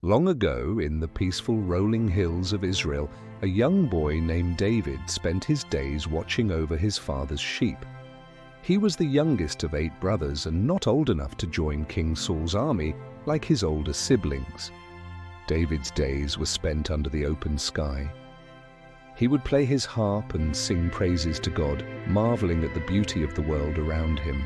Long ago, in the peaceful rolling hills of Israel, a young boy named David spent his days watching over his father's sheep. He was the youngest of 8 brothers and not old enough to join King Saul's army like his older siblings. David's days were spent under the open sky. He would play his harp and sing praises to God, marveling at the beauty of the world around him.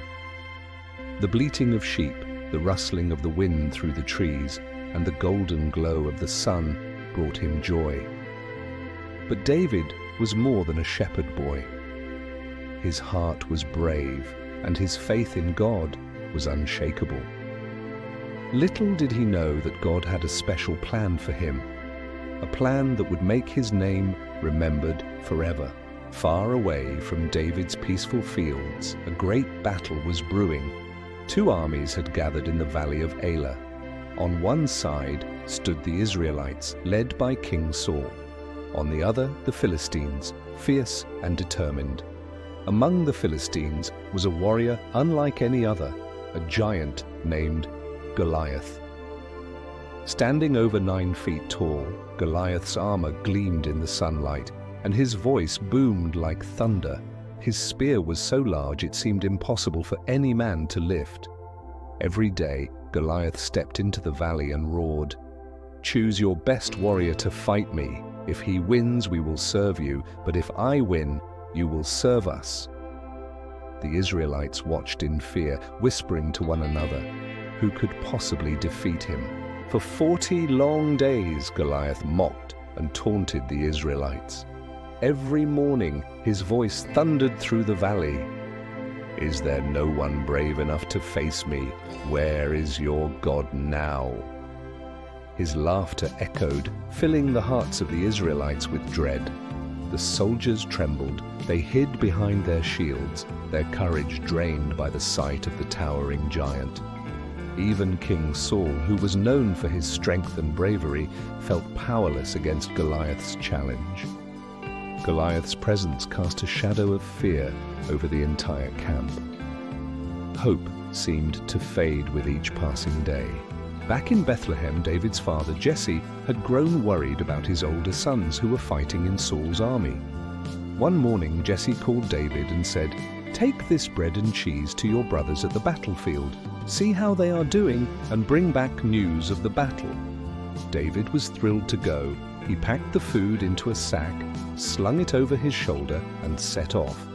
The bleating of sheep, the rustling of the wind through the trees, and the golden glow of the sun brought him joy. But David was more than a shepherd boy. His heart was brave, and his faith in God was unshakable. Little did he know that God had a special plan for him, a plan that would make his name remembered forever. Far away from David's peaceful fields, a great battle was brewing. 2 armies had gathered in the valley of Elah. On one side stood the Israelites, led by King Saul. On the other, the Philistines, fierce and determined. Among the Philistines was a warrior unlike any other, a giant named Goliath. Standing over 9 feet tall, Goliath's armor gleamed in the sunlight, and his voice boomed like thunder. His spear was so large it seemed impossible for any man to lift. Every day, Goliath stepped into the valley and roared, "Choose your best warrior to fight me. If he wins, we will serve you, but if I win, you will serve us." The Israelites watched in fear, whispering to one another, who could possibly defeat him? For 40 long days, Goliath mocked and taunted the Israelites. Every morning, his voice thundered through the valley. "Is there no one brave enough to face me? Where is your God now?" His laughter echoed, filling the hearts of the Israelites with dread. The soldiers trembled. They hid behind their shields, their courage drained by the sight of the towering giant. Even King Saul, who was known for his strength and bravery, felt powerless against Goliath's challenge. Goliath's presence cast a shadow of fear over the entire camp. Hope seemed to fade with each passing day. Back in Bethlehem, David's father, Jesse, had grown worried about his older sons who were fighting in Saul's army. One morning, Jesse called David and said, "Take this bread and cheese to your brothers at the battlefield. See how they are doing and bring back news of the battle." David was thrilled to go. He packed the food into a sack, slung it over his shoulder, and set off.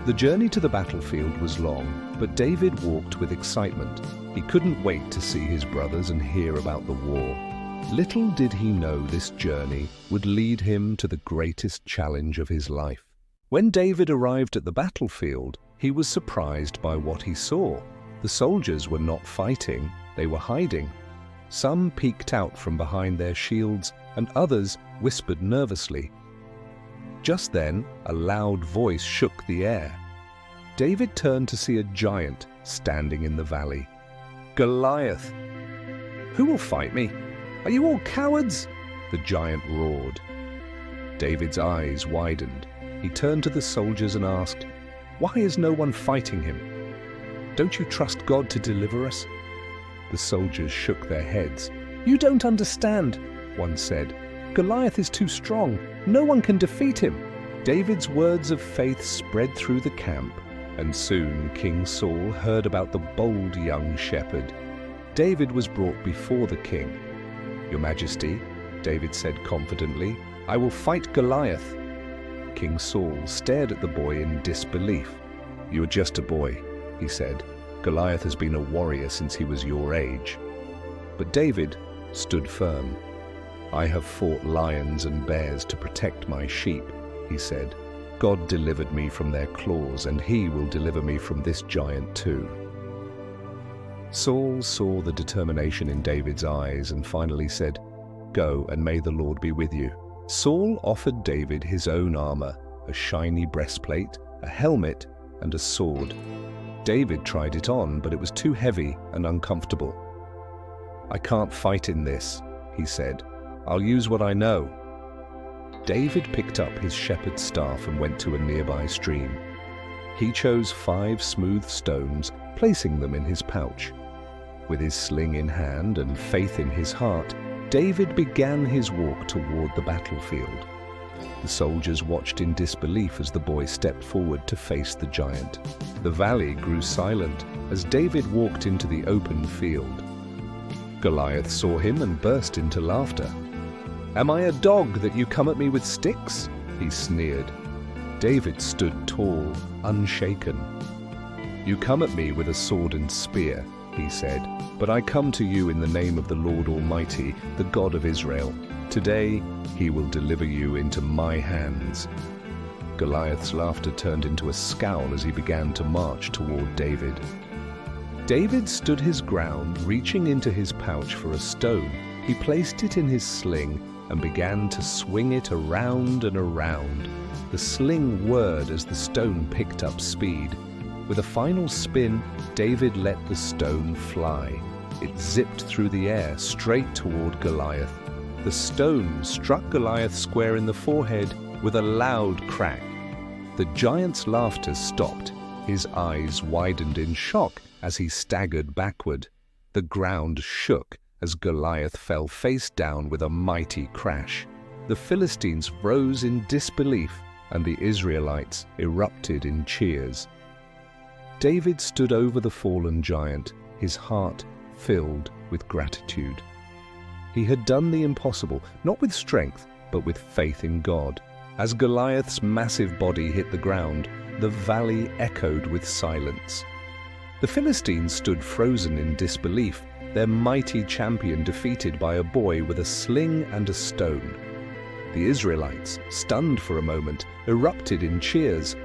The journey to the battlefield was long, but David walked with excitement. He couldn't wait to see his brothers and hear about the war. Little did he know this journey would lead him to the greatest challenge of his life. When David arrived at the battlefield, he was surprised by what he saw. The soldiers were not fighting, they were hiding. Some peeked out from behind their shields, and others whispered nervously. Just then, a loud voice shook the air. David turned to see a giant standing in the valley. "Goliath! Who will fight me? Are you all cowards?" the giant roared. David's eyes widened. He turned to the soldiers and asked, "Why is no one fighting him? Don't you trust God to deliver us?" The soldiers shook their heads. "You don't understand," one said. "Goliath is too strong. No one can defeat him." David's words of faith spread through the camp, and soon King Saul heard about the bold young shepherd. David was brought before the king. "Your Majesty," David said confidently, "I will fight Goliath." King Saul stared at the boy in disbelief. "You are just a boy," he said. "Goliath has been a warrior since he was your age." But David stood firm. "I have fought lions and bears to protect my sheep," he said. "God delivered me from their claws, and he will deliver me from this giant too." Saul saw the determination in David's eyes and finally said, "Go, and may the Lord be with you." Saul offered David his own armor, a shiny breastplate, a helmet, and a sword. David tried it on, but it was too heavy and uncomfortable. "I can't fight in this," he said. "I'll use what I know." David picked up his shepherd's staff and went to a nearby stream. He chose 5 smooth stones, placing them in his pouch. With his sling in hand and faith in his heart, David began his walk toward the battlefield. The soldiers watched in disbelief as the boy stepped forward to face the giant. The valley grew silent as David walked into the open field. Goliath saw him and burst into laughter. "Am I a dog that you come at me with sticks?" he sneered. David stood tall, unshaken. "You come at me with a sword and spear," he said, "but I come to you in the name of the Lord Almighty, the God of Israel. Today he will deliver you into my hands." Goliath's laughter turned into a scowl as he began to march toward David. David stood his ground, reaching into his pouch for a stone. He placed it in his sling and began to swing it around and around. The sling whirred as the stone picked up speed. With a final spin, David let the stone fly. It zipped through the air, straight toward Goliath. The stone struck Goliath square in the forehead with a loud crack. The giant's laughter stopped. His eyes widened in shock as he staggered backward. The ground shook as Goliath fell face down with a mighty crash. The Philistines rose in disbelief, and the Israelites erupted in cheers. David stood over the fallen giant, his heart filled with gratitude. He had done the impossible, not with strength, but with faith in God. As Goliath's massive body hit the ground, the valley echoed with silence. The Philistines stood frozen in disbelief, their mighty champion defeated by a boy with a sling and a stone. The Israelites, stunned for a moment, erupted in cheers.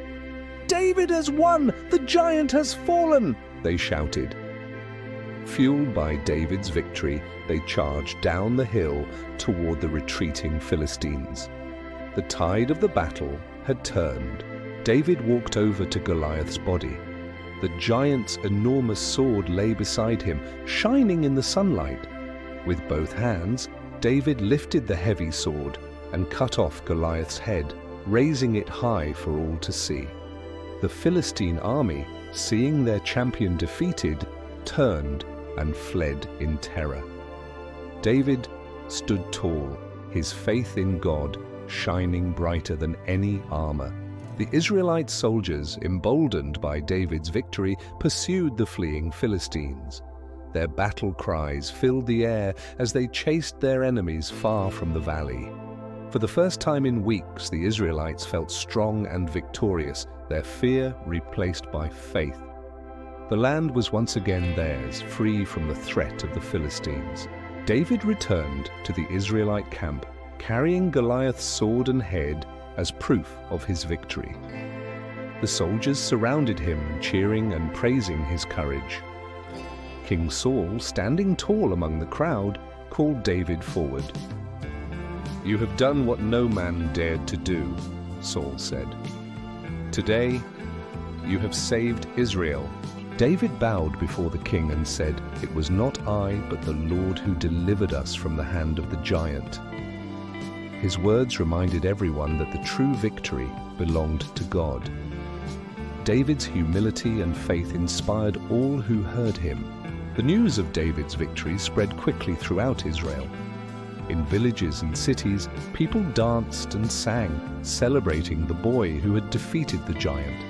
"David has won! The giant has fallen!" they shouted. Fueled by David's victory, they charged down the hill toward the retreating Philistines. The tide of the battle had turned. David walked over to Goliath's body. The giant's enormous sword lay beside him, shining in the sunlight. With both hands, David lifted the heavy sword and cut off Goliath's head, raising it high for all to see. The Philistine army, seeing their champion defeated, turned and fled in terror. David stood tall, his faith in God shining brighter than any armor. The Israelite soldiers, emboldened by David's victory, pursued the fleeing Philistines. Their battle cries filled the air as they chased their enemies far from the valley. For the first time in weeks, the Israelites felt strong and victorious, their fear replaced by faith. The land was once again theirs, free from the threat of the Philistines. David returned to the Israelite camp, carrying Goliath's sword and head as proof of his victory. The soldiers surrounded him, cheering and praising his courage. King Saul, standing tall among the crowd, called David forward. "You have done what no man dared to do," Saul said. "Today, you have saved Israel." David bowed before the king and said, "It was not I, but the Lord who delivered us from the hand of the giant." His words reminded everyone that the true victory belonged to God. David's humility and faith inspired all who heard him. The news of David's victory spread quickly throughout Israel. In villages and cities, people danced and sang, celebrating the boy who had defeated the giant.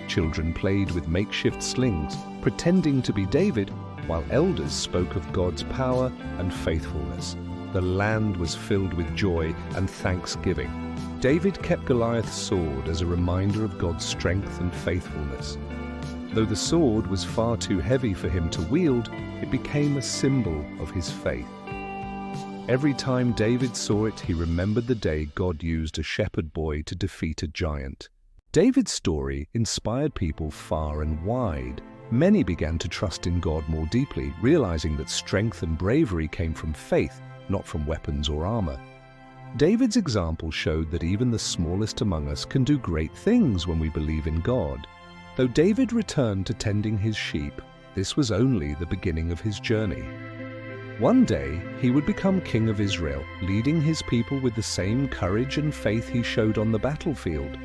Children played with makeshift slings, pretending to be David, while elders spoke of God's power and faithfulness. The land was filled with joy and thanksgiving. David kept Goliath's sword as a reminder of God's strength and faithfulness. Though the sword was far too heavy for him to wield, it became a symbol of his faith. Every time David saw it, he remembered the day God used a shepherd boy to defeat a giant. David's story inspired people far and wide. Many began to trust in God more deeply, realizing that strength and bravery came from faith, not from weapons or armor. David's example showed that even the smallest among us can do great things when we believe in God. Though David returned to tending his sheep, this was only the beginning of his journey. One day, he would become king of Israel, leading his people with the same courage and faith he showed on the battlefield.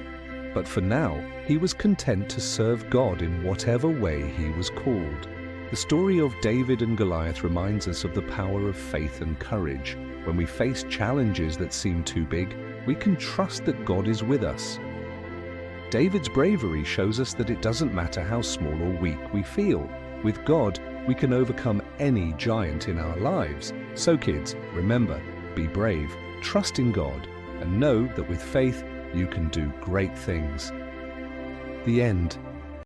But for now, he was content to serve God in whatever way he was called. The story of David and Goliath reminds us of the power of faith and courage. When we face challenges that seem too big, we can trust that God is with us. David's bravery shows us that it doesn't matter how small or weak we feel. With God, we can overcome any giant in our lives. So kids, remember, be brave, trust in God, and know that with faith, you can do great things. The end.